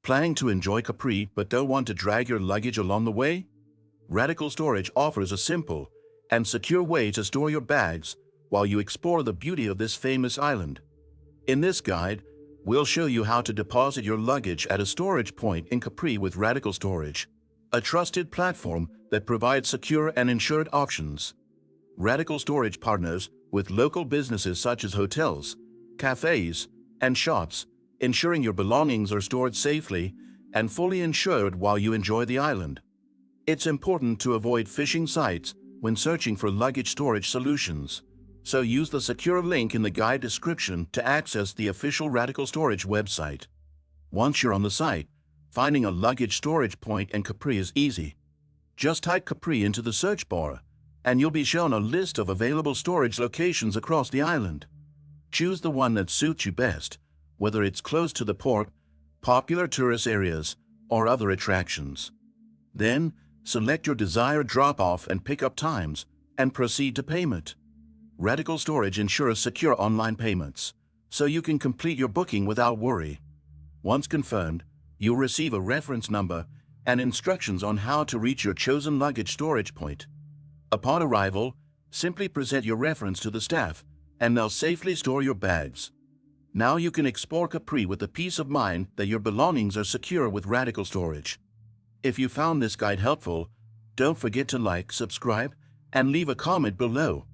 Planning to enjoy Capri but don't want to drag your luggage along the way? Radical Storage offers a simple and secure way to store your bags while you explore the beauty of this famous island. In this guide, we'll show you how to deposit your luggage at a storage point in Capri with Radical Storage, a trusted platform that provides secure and insured options. Radical Storage partners with local businesses such as hotels, cafes, and shops, ensuring your belongings are stored safely and fully insured while you enjoy the island. It's important to avoid phishing sites when searching for luggage storage solutions, so use the secure link in the guide description to access the official Radical Storage website. Once you're on the site, finding a luggage storage point in Capri is easy. Just type Capri into the search bar, and you'll be shown a list of available storage locations across the island. Choose the one that suits you best, whether it's close to the port, popular tourist areas, or other attractions. Then, select your desired drop-off and pick-up times, and proceed to payment. Radical Storage ensures secure online payments, so you can complete your booking without worry. Once confirmed, you'll receive a reference number and instructions on how to reach your chosen luggage storage point. Upon arrival, simply present your reference to the staff, and they'll safely store your bags. Now you can explore Capri with the peace of mind that your belongings are secure with Radical Storage. If you found this guide helpful, don't forget to like, subscribe, and leave a comment below.